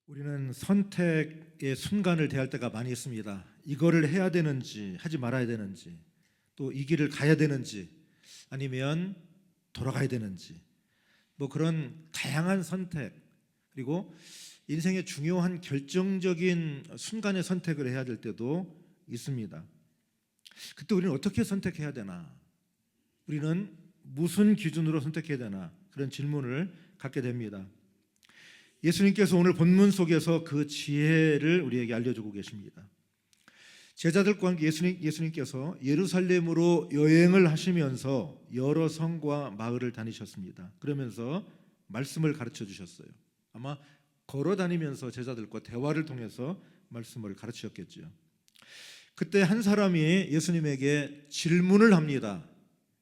우리는 선택의 순간을 대할 때가 많이 있습니다. 이거를 해야 되는지 하지 말아야 되는지, 또 이 길을 가야 되는지 아니면 돌아가야 되는지, 뭐 그런 다양한 선택, 그리고 인생의 중요한 결정적인 순간의 선택을 해야 될 때도 있습니다. 그때 우리는 어떻게 선택해야 되나, 우리는 무슨 기준으로 선택해야 되나, 그런 질문을 갖게 됩니다. 예수님께서 오늘 본문 속에서 그 지혜를 우리에게 알려주고 계십니다. 제자들과 함께 예수님께서 예루살렘으로 여행을 하시면서 여러 성과 마을을 다니셨습니다. 그러면서 말씀을 가르쳐 주셨어요. 아마 걸어 다니면서 제자들과 대화를 통해서 말씀을 가르치셨겠죠. 그때 한 사람이 예수님에게 질문을 합니다.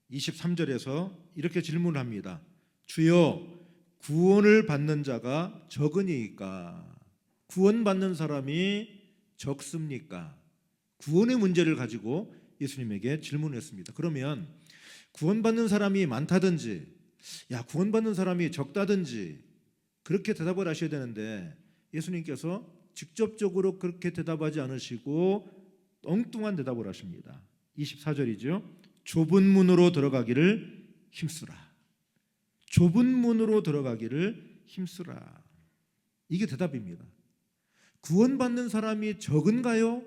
23절에서 이렇게 질문을 합니다. 주여, 구원을 받는 자가 적으니까? 구원받는 사람이 적습니까? 구원의 문제를 가지고 예수님에게 질문했습니다. 그러면 구원받는 사람이 많다든지, 구원받는 사람이 적다든지 그렇게 대답을 하셔야 되는데, 예수님께서 직접적으로 그렇게 대답하지 않으시고 엉뚱한 대답을 하십니다. 24절이죠. 좁은 문으로 들어가기를 힘쓰라. 좁은 문으로 들어가기를 힘쓰라. 이게 대답입니다. 구원받는 사람이 적은가요?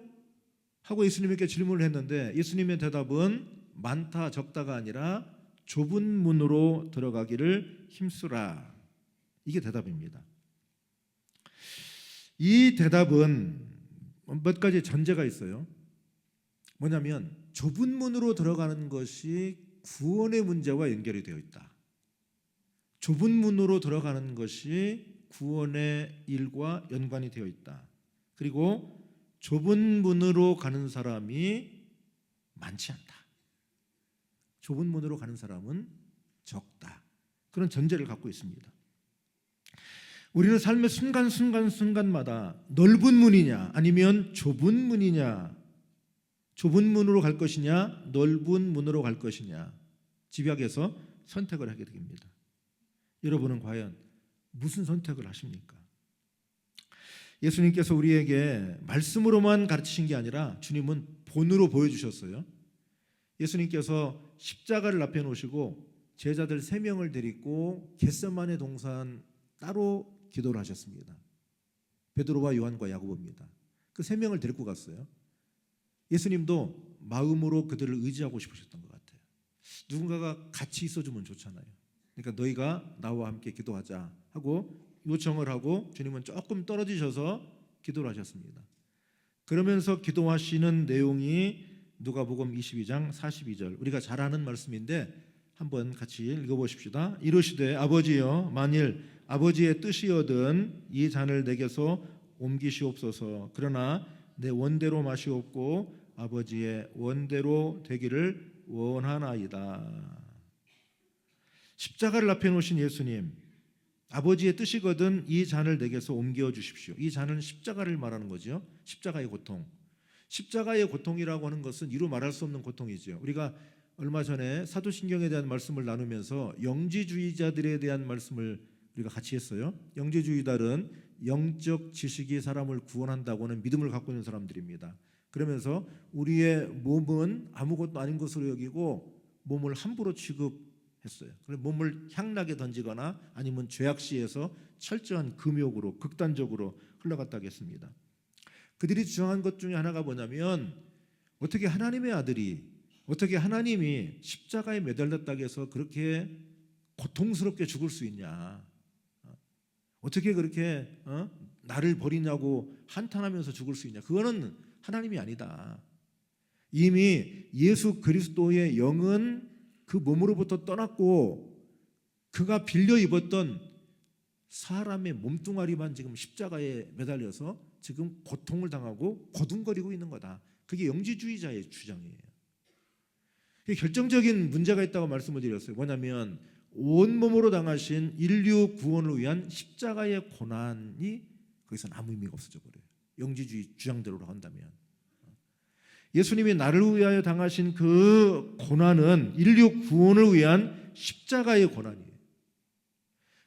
하고 예수님에게 질문을 했는데, 예수님의 대답은 많다 적다가 아니라 좁은 문으로 들어가기를 힘쓰라. 이게 대답입니다. 이 대답은 몇 가지 전제가 있어요. 뭐냐면 좁은 문으로 들어가는 것이 구원의 문제와 연결이 되어 있다. 좁은 문으로 들어가는 것이 구원의 일과 연관이 되어 있다. 그리고 좁은 문으로 가는 사람이 많지 않다. 좁은 문으로 가는 사람은 적다. 그런 전제를 갖고 있습니다. 우리는 삶의 순간마다 넓은 문이냐 아니면 좁은 문이냐, 좁은 문으로 갈 것이냐 넓은 문으로 갈 것이냐 집약해서 선택을 하게 됩니다. 여러분은 과연 무슨 선택을 하십니까? 예수님께서 우리에게 말씀으로만 가르치신 게 아니라 주님은 본으로 보여주셨어요. 예수님께서 십자가를 앞에 놓으시고 제자들 3명을 데리고 겟세마네 동산 따로 기도를 하셨습니다. 베드로와 요한과 야고보입니다. 그 3명을 데리고 갔어요. 예수님도 마음으로 그들을 의지하고 싶으셨던 것 같아요. 누군가가 같이 있어주면 좋잖아요. 그러니까 너희가 나와 함께 기도하자 하고 요청을 하고 주님은 조금 떨어지셔서 기도를 하셨습니다. 그러면서 기도하시는 내용이 누가복음 22장 42절, 우리가 잘 아는 말씀인데 한번 같이 읽어보십시다. 이르시되 아버지여, 만일 아버지의 뜻이거든 이 잔을 내게서 옮기시옵소서. 그러나 내 원대로 마시옵고 아버지의 원대로 되기를 원하나이다. 십자가를 앞에 놓으신 예수님, 아버지의 뜻이거든 이 잔을 내게서 옮겨 주십시오. 이 잔은 십자가를 말하는 거죠. 십자가의 고통. 십자가의 고통이라고 하는 것은 이루 말할 수 없는 고통이죠. 우리가 얼마 전에 사도신경에 대한 말씀을 나누면서 영지주의자들에 대한 말씀을 우리가 같이 했어요. 영지주의자들은 영적 지식이 사람을 구원한다고 하는 믿음을 갖고 있는 사람들입니다. 그러면서 우리의 몸은 아무것도 아닌 것으로 여기고 몸을 함부로 취급했어요. 그래서 몸을 향락에 던지거나 아니면 죄악시에서 철저한 금욕으로 극단적으로 흘러갔다고 했습니다. 그들이 주장한 것 중에 하나가 뭐냐면, 어떻게 하나님의 아들이, 어떻게 하나님이 십자가에 매달렸다고 해서 그렇게 고통스럽게 죽을 수 있냐, 어떻게 그렇게 나를 버리냐고 한탄하면서 죽을 수 있냐, 그거는 하나님이 아니다. 이미 예수 그리스도의 영은 그 몸으로부터 떠났고 그가 빌려 입었던 사람의 몸뚱아리만 지금 십자가에 매달려서 지금 고통을 당하고 고둥거리고 있는 거다. 그게 영지주의자의 주장이에요. 결정적인 문제가 있다고 말씀을 드렸어요. 뭐냐면 온몸으로 당하신 인류 구원을 위한 십자가의 고난이 거기서는 아무 의미가 없어져 버려요. 영지주의 주장대로 한다면 예수님이 나를 위하여 당하신 그 고난은 인류 구원을 위한 십자가의 고난이에요.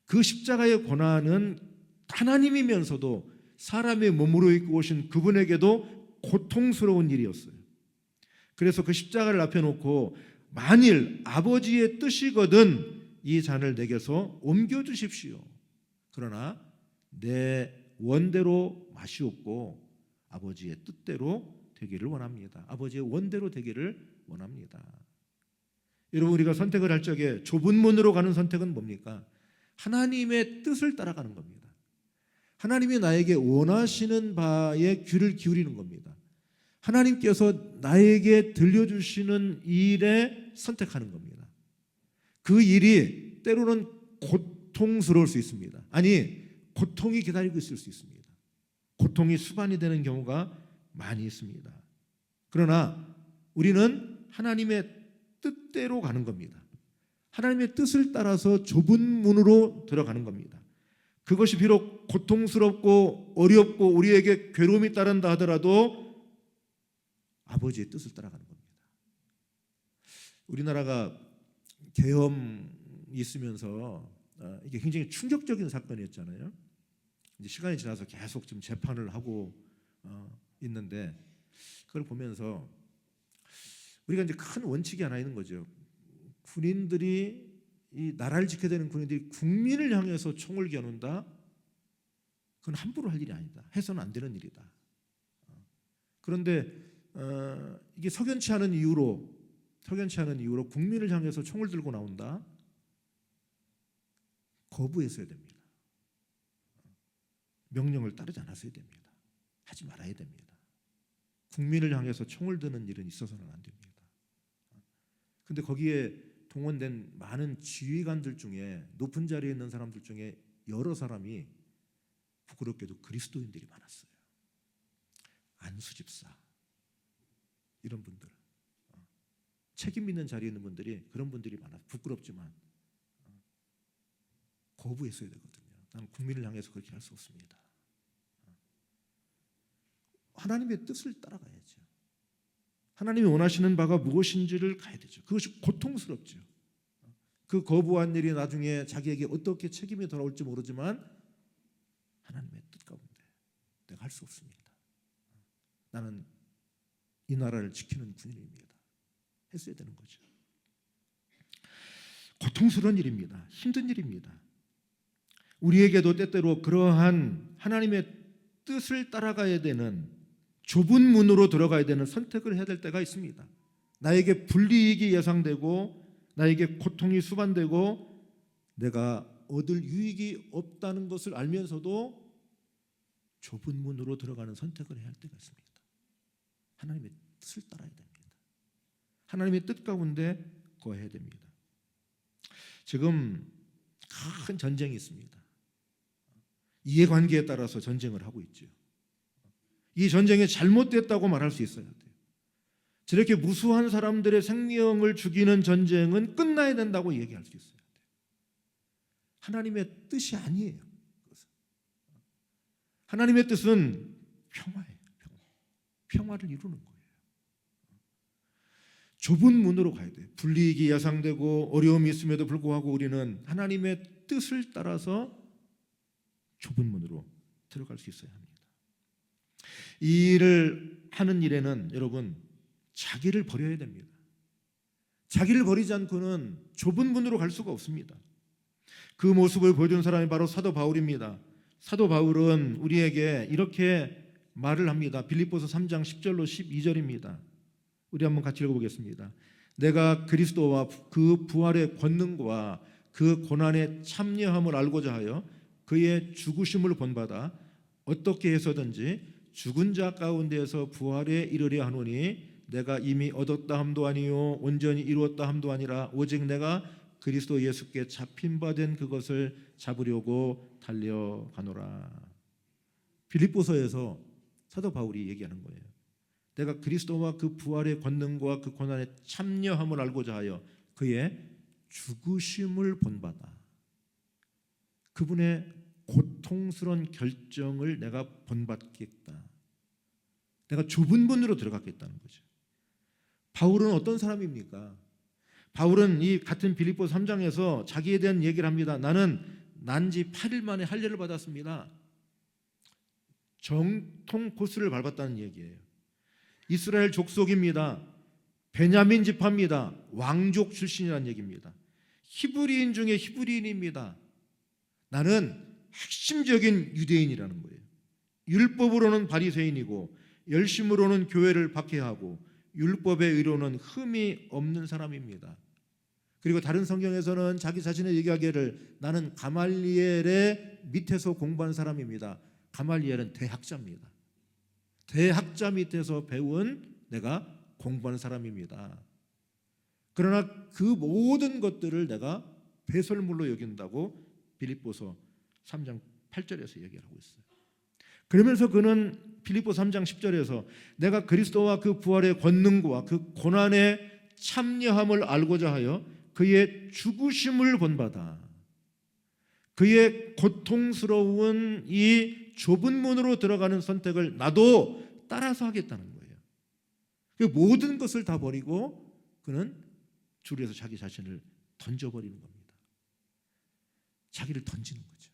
그 십자가의 고난은 하나님이면서도 사람의 몸으로 입고 오신 그분에게도 고통스러운 일이었어요. 그래서 그 십자가를 앞에 놓고 만일 아버지의 뜻이거든 이 잔을 내게서 옮겨주십시오. 그러나 내 원대로 마시옵고 아버지의 뜻대로 되기를 원합니다. 아버지의 원대로 되기를 원합니다. 여러분, 우리가 선택을 할 적에 좁은 문으로 가는 선택은 뭡니까? 하나님의 뜻을 따라가는 겁니다. 하나님이 나에게 원하시는 바에 귀를 기울이는 겁니다. 하나님께서 나에게 들려주시는 일에 선택하는 겁니다. 그 일이 때로는 고통스러울 수 있습니다. 아니, 고통이 기다리고 있을 수 있습니다. 고통이 수반이 되는 경우가 많이 있습니다. 그러나 우리는 하나님의 뜻대로 가는 겁니다. 하나님의 뜻을 따라서 좁은 문으로 들어가는 겁니다. 그것이 비록 고통스럽고 어렵고 우리에게 괴로움이 따른다 하더라도 아버지의 뜻을 따라가는 겁니다. 우리나라가 계엄이 있으면서 이게 굉장히 충격적인 사건이었잖아요. 이제 시간이 지나서 계속 지금 재판을 하고 있는데 그걸 보면서 우리가 이제 큰 원칙이 하나 있는 거죠. 군인들이 이 나라를 지켜야 되는 군인들이 국민을 향해서 총을 겨눈다. 그건 함부로 할 일이 아니다. 해서는 안 되는 일이다. 그런데 이게 석연치 않은 이유로 국민을 향해서 총을 들고 나온다. 거부했어야 됩니다. 명령을 따르지 않았어야 됩니다. 하지 말아야 됩니다. 국민을 향해서 총을 드는 일은 있어서는 안 됩니다. 근데 거기에 동원된 많은 지휘관들 중에 높은 자리에 있는 사람들 중에 여러 사람이 부끄럽게도 그리스도인들이 많았어요. 안수 집사 이런 분들, 책임 있는 자리에 있는 분들이 그런 분들이 많아. 부끄럽지만 거부했어야 되거든요. 나는 국민을 향해서 그렇게 할 수 없습니다. 하나님의 뜻을 따라가야죠. 하나님이 원하시는 바가 무엇인지를 가야 되죠. 그것이 고통스럽죠. 그 거부한 일이 나중에 자기에게 어떻게 책임이 돌아올지 모르지만 하나님의 뜻 가운데 내가 할 수 없습니다. 나는 이 나라를 지키는 군인입니다. 했어야 되는 거죠. 고통스러운 일입니다. 힘든 일입니다. 우리에게도 때때로 그러한 하나님의 뜻을 따라가야 되는 좁은 문으로 들어가야 되는 선택을 해야 될 때가 있습니다. 나에게 불이익이 예상되고 나에게 고통이 수반되고 내가 얻을 유익이 없다는 것을 알면서도 좁은 문으로 들어가는 선택을 해야 할 때가 있습니다. 하나님의 뜻을 따라야 됩니다. 하나님의 뜻 가운데 거해야 됩니다. 지금 큰 전쟁이 있습니다. 이해관계에 따라서 전쟁을 하고 있죠. 이 전쟁이 잘못됐다고 말할 수 있어야 돼요. 저렇게 무수한 사람들의 생명을 죽이는 전쟁은 끝나야 된다고 얘기할 수 있어야 돼요. 하나님의 뜻이 아니에요. 하나님의 뜻은 평화예요. 평화를 이루는 거예요. 좁은 문으로 가야 돼요. 불이익이 예상되고 어려움이 있음에도 불구하고 우리는 하나님의 뜻을 따라서 좁은 문으로 들어갈 수 있어야 합니다. 이 일을 하는 일에는 여러분 자기를 버려야 됩니다. 자기를 버리지 않고는 좁은 문으로 갈 수가 없습니다. 그 모습을 보여준 사람이 바로 사도 바울입니다. 사도 바울은 우리에게 이렇게 말을 합니다. 빌립보서 3장 10절로 12절입니다. 우리 한번 같이 읽어보겠습니다. 내가 그리스도와 그 부활의 권능과 그 고난의 참여함을 알고자 하여 그의 죽으심을 본받아 어떻게 해서든지 죽은 자 가운데에서 부활에 이르려 하노니 내가 이미 얻었다 함도 아니요 온전히 이루었다 함도 아니라 오직 내가 그리스도 예수께 잡힌 바 된 그것을 잡으려고 달려가노라. 빌립보서에서 사도 바울이 얘기하는 거예요. 내가 그리스도와 그 부활의 권능과 그 고난에 참여함을 알고자 하여 그의 죽으심을 본받아 그분의 고통스러운 결정을 내가 본받겠다. 내가 좁은 문으로 들어갔겠다는 거죠. 바울은 어떤 사람입니까? 바울은 이 같은 빌립보 3장에서 자기에 대한 얘기를 합니다. 나는 난 지 8일 만에 할례를 받았습니다. 정통 코스를 밟았다는 얘기예요. 이스라엘 족속입니다. 베냐민 지파입니다. 왕족 출신이라는 얘기입니다. 히브리인 중에 히브리인입니다. 나는 핵심적인 유대인이라는 거예요. 율법으로는 바리새인이고 열심으로는 교회를 박해하고 율법의 의로는 흠이 없는 사람입니다. 그리고 다른 성경에서는 자기 자신의 얘기하기를 나는 가말리엘의 밑에서 공부한 사람입니다. 가말리엘은 대학자입니다. 대학자 밑에서 배운 내가 공부한 사람입니다. 그러나 그 모든 것들을 내가 배설물로 여긴다고 빌립보서 3장 8절에서 얘기를 하고 있어요. 그러면서 그는 빌립보 3장 10절에서 내가 그리스도와 그 부활의 권능과 그 고난의 참여함을 알고자 하여 그의 죽으심을 본받아 그의 고통스러운 이 좁은 문으로 들어가는 선택을 나도 따라서 하겠다는 거예요. 그 모든 것을 다 버리고 그는 주를 위해서 자기 자신을 던져버리는 겁니다. 자기를 던지는 거죠.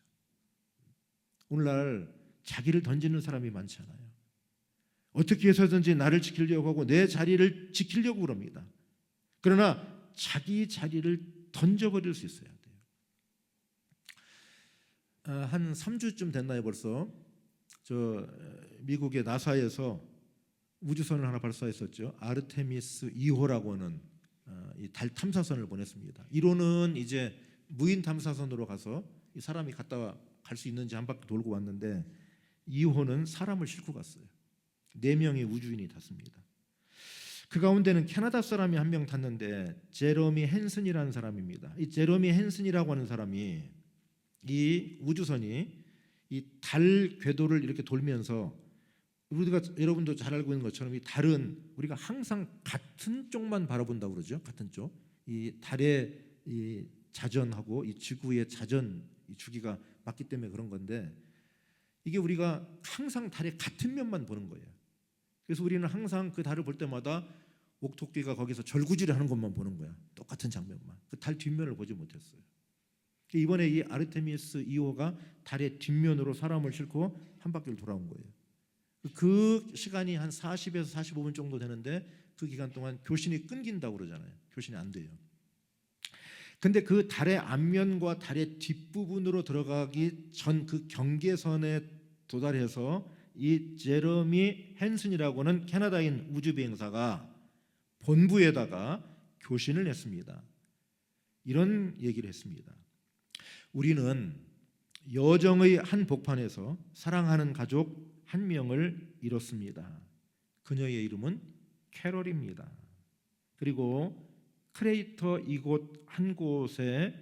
오늘날 자기를 던지는 사람이 많잖아요. 어떻게 해서든지 나를 지키려고 하고 내 자리를 지키려고 그럽니다. 그러나 자기 자리를 던져버릴 수 있어야 돼요. 한 3주쯤 됐나요 벌써? 미국의 나사에서 우주선을 하나 발사했었죠. 아르테미스 2호라고 하는 이 달 탐사선을 보냈습니다. 1호는 이제 무인 탐사선으로 가서 이 사람이 갔다 갈 수 있는지 한 바퀴 돌고 왔는데 2호는 사람을 싣고 갔어요. 4명의 우주인이 탔습니다. 그 가운데는 캐나다 사람이 한 명 탔는데 제러미 헨슨이라는 사람입니다. 이 제러미 헨슨이라고 하는 사람이 이 우주선이 이 달 궤도를 이렇게 돌면서 우리가 여러분도 잘 알고 있는 것처럼 이 달은 우리가 항상 같은 쪽만 바라본다고 그러죠. 같은 쪽. 이 달의 이 자전하고 이 지구의 자전 이 주기가 맞기 때문에 그런 건데 이게 우리가 항상 달의 같은 면만 보는 거예요. 그래서 우리는 항상 그 달을 볼 때마다 옥토끼가 거기서 절구질을 하는 것만 보는 거야. 똑같은 장면만. 그 달 뒷면을 보지 못했어요. 이번에 이 아르테미스 2호가 달의 뒷면으로 사람을 싣고 한 바퀴를 돌아온 거예요. 그 시간이 한 40에서 45분 정도 되는데 그 기간 동안 교신이 끊긴다고 그러잖아요. 교신이 안 돼요. 근데 그 달의 앞면과 달의 뒷부분으로 들어가기 전 그 경계선에 도달해서 이 제러미 헨슨이라고 하는 캐나다인 우주비행사가 본부에다가 교신을 했습니다. 이런 얘기를 했습니다. 우리는 여정의 한 복판에서 사랑하는 가족 한 명을 잃었습니다. 그녀의 이름은 캐롤입니다. 그리고 크레이터 이곳 한 곳에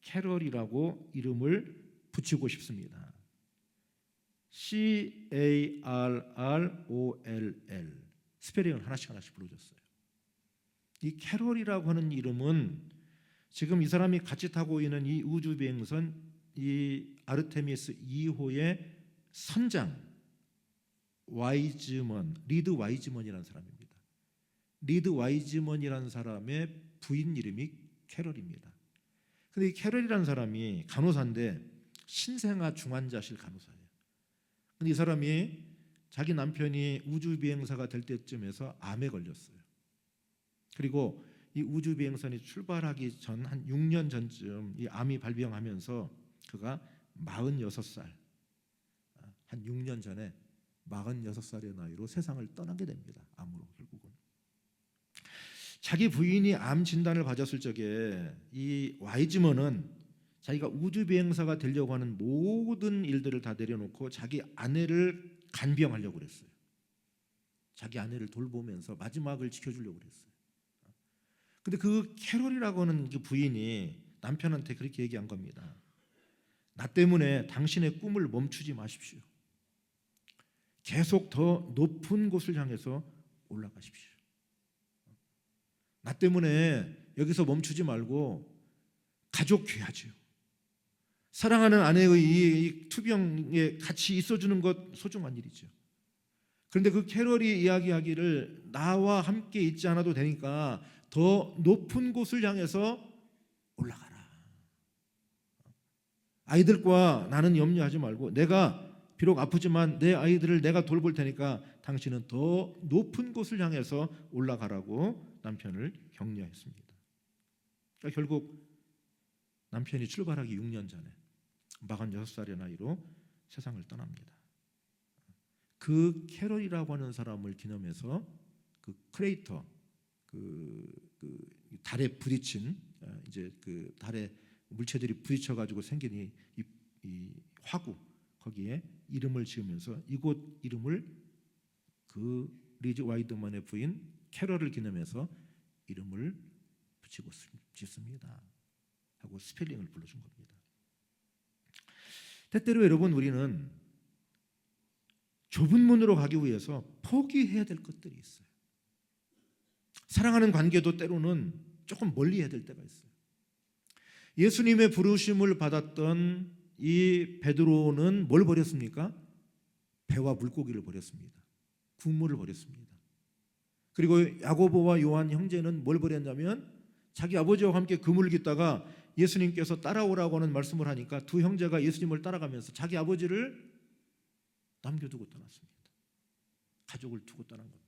캐롤이라고 이름을 붙이고 싶습니다. CARROLL 스페링을 하나씩 불러줬어요. 이 캐롤이라고 하는 이름은 지금 이 사람이 같이 타고 있는 이 우주비행선 이 아르테미스 2호의 선장 와이즈먼, 리드 와이즈먼이라는 사람입니다. 리드 와이즈먼이라는 사람의 부인 이름이 캐롤입니다. 근데 이 캐롤이라는 사람이 간호사인데 신생아 중환자실 간호사예요. 근데 이 사람이 자기 남편이 우주비행사가 될 때쯤에서 암에 걸렸어요. 그리고 이 우주비행선이 출발하기 전 한 6년 전쯤 이 암이 발병하면서 그가 46살, 한 6년 전에 46살의 나이로 세상을 떠나게 됩니다. 암으로 결국은. 자기 부인이 암 진단을 받았을 적에 이 와이즈먼은 자기가 우주비행사가 되려고 하는 모든 일들을 다 내려놓고 자기 아내를 간병하려고 그랬어요. 자기 아내를 돌보면서 마지막을 지켜주려고 그랬어요. 근데 그 캐롤이라고 하는 그 부인이 남편한테 그렇게 얘기한 겁니다. 나 때문에 당신의 꿈을 멈추지 마십시오. 계속 더 높은 곳을 향해서 올라가십시오. 나 때문에 여기서 멈추지 말고 가족 귀하죠. 사랑하는 아내의 이 투병에 같이 있어주는 것 소중한 일이죠. 그런데 그 캐럴이 이야기하기를 나와 함께 있지 않아도 되니까 더 높은 곳을 향해서 올라가라. 아이들과 나는 염려하지 말고 내가 비록 아프지만 내 아이들을 내가 돌볼 테니까 당신은 더 높은 곳을 향해서 올라가라고 남편을 격려했습니다. 그러니까 결국 남편이 출발하기 6년 전에 46살의 나이로 세상을 떠납니다. 그 캐럴이라고 하는 사람을 기념해서 그 크레이터, 그 달에 부딪힌 이제 그 달에 물체들이 부딪혀 가지고 생긴 이 화구, 거기에 이름을 지으면서 이곳 이름을 그 리즈 와이드먼의 부인 캐럴을 기념해서 이름을 붙이고 짓습니다 하고 스펠링을 불러준 겁니다. 때때로 여러분, 우리는 좁은 문으로 가기 위해서 포기해야 될 것들이 있어요. 사랑하는 관계도 때로는 조금 멀리 해야 될 때가 있어요. 예수님의 부르심을 받았던 이 베드로는 뭘 버렸습니까? 배와 물고기를 버렸습니다. 국물을 버렸습니다. 그리고 야고보와 요한 형제는 뭘 버렸냐면 자기 아버지와 함께 그물을 깃다가 예수님께서 따라오라고 하는 말씀을 하니까 두 형제가 예수님을 따라가면서 자기 아버지를 남겨두고 떠났습니다. 가족을 두고 떠난 겁니다.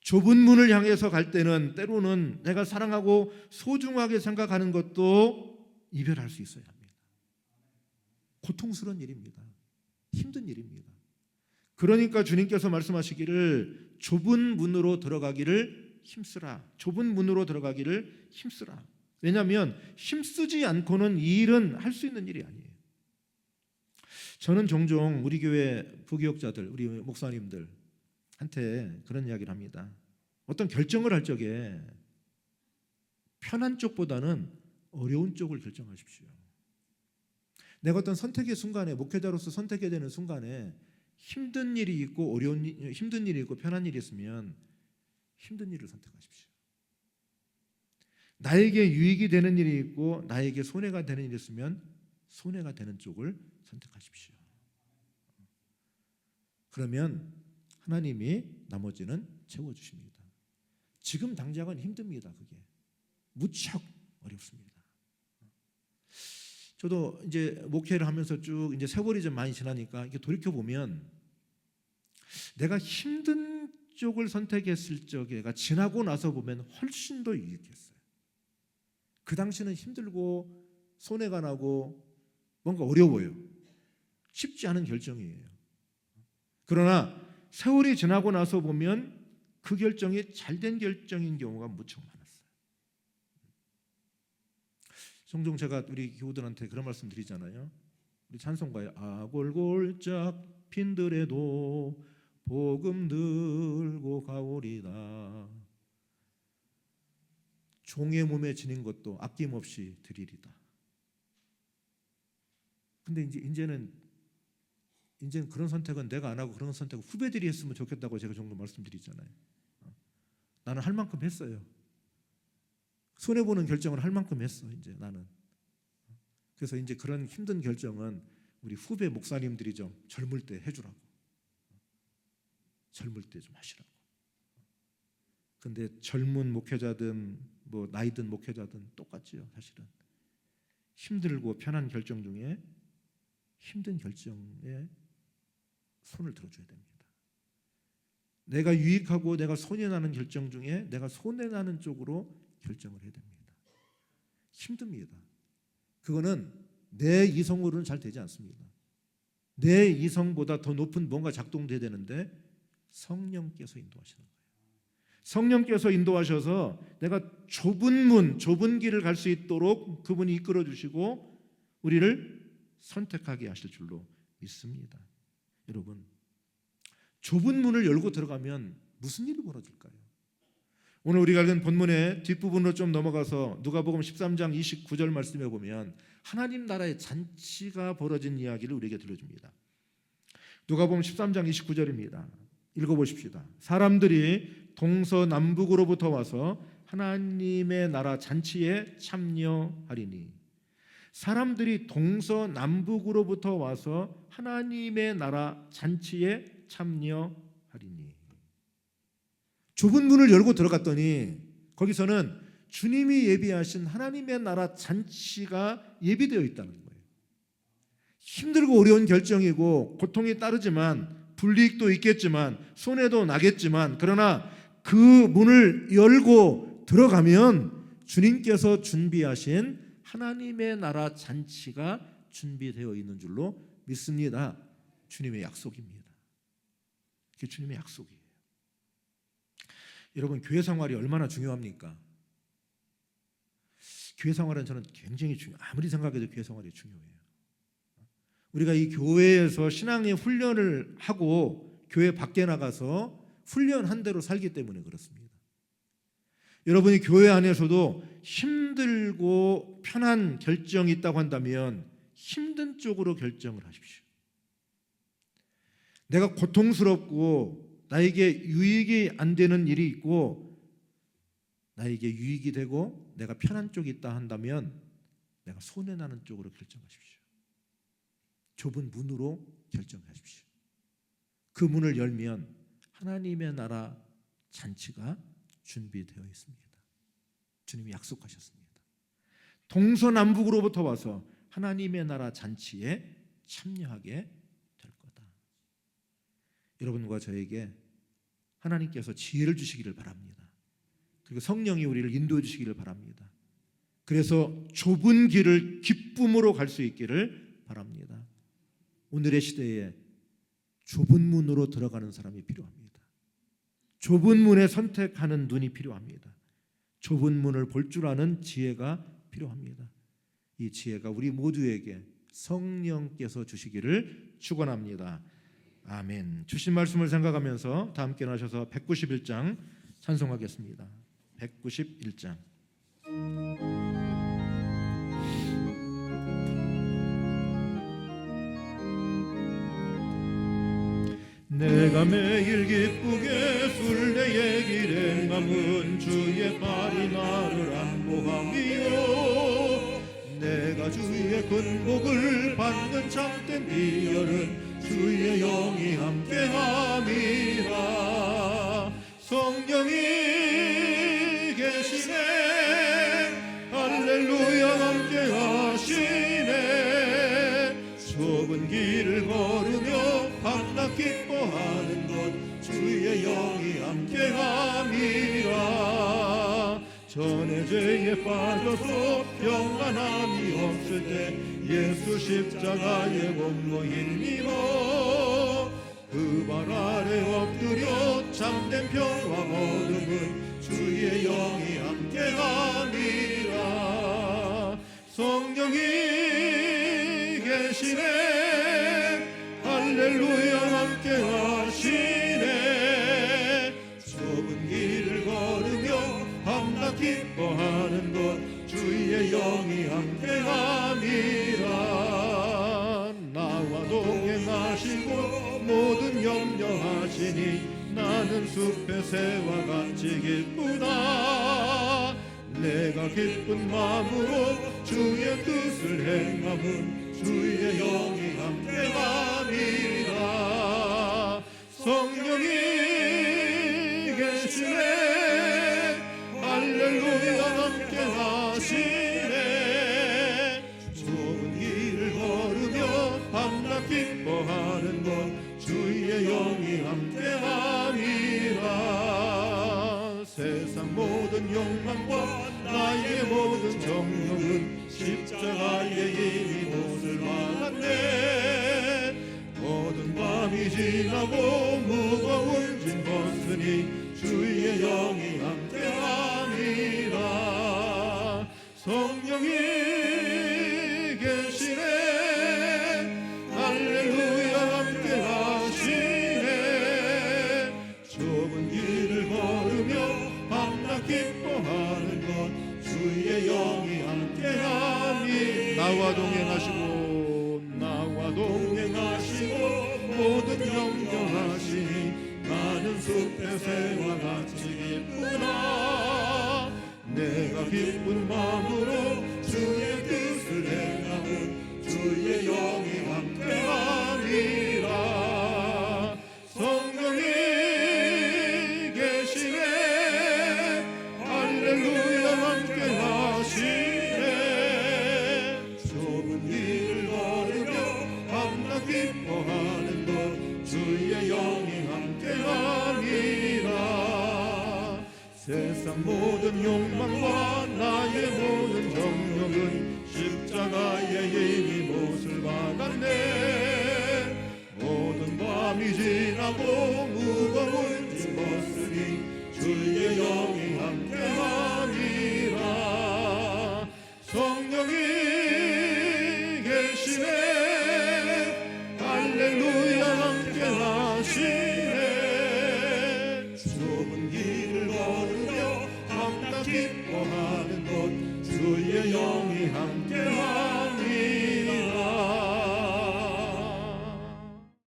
좁은 문을 향해서 갈 때는 때로는 내가 사랑하고 소중하게 생각하는 것도 이별할 수 있어야 합니다. 고통스러운 일입니다. 힘든 일입니다. 그러니까 주님께서 말씀하시기를 좁은 문으로 들어가기를 힘쓰라. 좁은 문으로 들어가기를 힘쓰라. 왜냐하면 힘쓰지 않고는 이 일은 할 수 있는 일이 아니에요. 저는 종종 우리 교회 부교역자들, 우리 목사님들한테 그런 이야기를 합니다. 어떤 결정을 할 적에 편한 쪽보다는 어려운 쪽을 결정하십시오. 내가 어떤 선택의 순간에, 목회자로서 선택해야 되는 순간에 힘든 일이 있고 힘든 일이 있고 편한 일이 있으면 힘든 일을 선택하십시오. 나에게 유익이 되는 일이 있고 나에게 손해가 되는 일이 있으면 손해가 되는 쪽을 선택하십시오. 그러면 하나님이 나머지는 채워주십니다. 지금 당장은 힘듭니다. 그게 무척 어렵습니다. 저도 이제 목회를 하면서 쭉 이제 세월이 좀 많이 지나니까 이게 돌이켜 보면 내가 힘든 쪽을 선택했을 적에가 지나고 나서 보면 훨씬 더 유익했어요. 그 당시는 힘들고 손해가 나고 뭔가 어려워요. 쉽지 않은 결정이에요. 그러나 세월이 지나고 나서 보면 그 결정이 잘된 결정인 경우가 무척 많았어요. 종종 제가 우리 교우들한테 그런 말씀 드리잖아요. 우리 찬송가에 아골골짝 빈들에도 복음 들고 가오리다. 종의 몸에 지닌 것도 아낌없이 드리리다. 근데 이제는 그런 선택은 내가 안 하고 그런 선택은 후배들이 했으면 좋겠다고 제가 종종 말씀드리잖아요. 나는 할 만큼 했어요. 손해보는 결정을 할 만큼 했어. 이제 나는. 그래서 이제 그런 힘든 결정은 우리 후배 목사님들이 좀 젊을 때 해주라고. 젊을 때 좀 하시라고. 근데 젊은 목회자든 뭐 나이든 목회자든 똑같지요. 사실은 힘들고 편한 결정 중에 힘든 결정에 손을 들어줘야 됩니다. 내가 유익하고 내가 손해나는 결정 중에 내가 손해나는 쪽으로 결정을 해야 됩니다. 힘듭니다. 그거는 내 이성으로는 잘 되지 않습니다. 내 이성보다 더 높은 뭔가 작동돼야 되는데 성령께서 인도하시는 거예요. 성령께서 인도하셔서 내가 좁은 문, 좁은 길을 갈 수 있도록 그분이 이끌어 주시고 우리를 선택하게 하실 줄로 믿습니다. 여러분, 좁은 문을 열고 들어가면 무슨 일이 벌어질까요? 오늘 우리가 읽은 본문의 뒷부분으로 좀 넘어가서 누가복음 13장 29절 말씀에 보면 하나님 나라의 잔치가 벌어진 이야기를 우리에게 들려줍니다. 누가복음 13장 29절입니다. 읽어보십시다. 사람들이 동서남북으로부터 와서 하나님의 나라 잔치에 참여하리니. 사람들이 동서남북으로부터 와서 하나님의 나라 잔치에 참여하리니. 좁은 문을 열고 들어갔더니 거기서는 주님이 예비하신 하나님의 나라 잔치가 예비되어 있다는 거예요. 힘들고 어려운 결정이고 고통이 따르지만 불이익도 있겠지만 손해도 나겠지만 그러나 그 문을 열고 들어가면 주님께서 준비하신 하나님의 나라 잔치가 준비되어 있는 줄로 믿습니다. 주님의 약속입니다. 그게 주님의 약속이에요. 여러분, 교회 생활이 얼마나 중요합니까? 교회 생활은 저는 굉장히 아무리 생각해도 교회 생활이 중요해요. 우리가 이 교회에서 신앙의 훈련을 하고 교회 밖에 나가서 훈련한 대로 살기 때문에 그렇습니다. 여러분이 교회 안에서도 힘들고 편한 결정이 있다고 한다면 힘든 쪽으로 결정을 하십시오. 내가 고통스럽고 나에게 유익이 안 되는 일이 있고 나에게 유익이 되고 내가 편한 쪽이 있다 한다면 내가 손해나는 쪽으로 결정하십시오. 좁은 문으로 결정하십시오. 그 문을 열면 하나님의 나라 잔치가 준비되어 있습니다. 주님이 약속하셨습니다. 동서남북으로부터 와서 하나님의 나라 잔치에 참여하게 될 거다. 여러분과 저에게 하나님께서 지혜를 주시기를 바랍니다. 그리고 성령이 우리를 인도해 주시기를 바랍니다. 그래서 좁은 길을 기쁨으로 갈 수 있기를 바랍니다. 오늘의 시대에 좁은 문으로 들어가는 사람이 필요합니다. 좁은 문에 선택하는 눈이 필요합니다. 좁은 문을 볼 줄 아는 지혜가 필요합니다. 이 지혜가 우리 모두에게 성령께서 주시기를 축원합니다. 아멘. 주신 말씀을 생각하면서 다 함께 나셔서 191장 찬송하겠습니다. 191장. 내가 매일 기쁘게 순례의 길에 남은 주의 발이 나를 안보함이요 내가 주의 큰 복을 받는 참된 비열은 주의 영이 함께함이라 성령이 계시네 할렐루야 함께하시네 좁은 길을 걸으며 밤낮 기뻐하는 것 주의 영이 함께함이라 전에 죄에 빠져서 평안함이 없을 때 예수 십자가의 공로인 이어 그 발 아래 엎드려 참된 평화 얻음은 주의 영이 함께함이라 성령이 계시네 할렐루야 함께하시네 좁은 길을 걸으며 밤낮 기뻐하는 것 주의 영이 함께함이라 나와 동행하시고 모든 염려하시니 나는 숲의 새와 같이 기쁘다 내가 기쁜 마음으로 주의 뜻을 행함은 주의 영이 함께함이라 성령이 계시네 할렐루야 함께하시네 좁은 길을 걸으며 밤낮 기뻐하는 것 주의 영이 함께함이라 세상 모든 욕망과 나의 모든 정욕은 십자가에 이미 못을 박았네 모든 밤이 지나고 무거운 짐 벗으니 주의 영이 함께함이라 성령이 계시네 할렐루야 함께하시네 좁은 길을 걸으며 밤낮 기뻐하는 것 주의 영이 함께함이 나와 동행하시고 모든 염려하시니 나는 숲의 새와 같이 기쁘다 내가 기쁜 마음으로 주의 뜻을 행하는 주의 영이 함께함이라 성령이 계시네 할렐루야 함께하시네 좁은 길을 걸으며 세상 모든 욕망과 나의 모든 정욕은 십자가에 이미 못을 박았네. 모든 밤이 지나고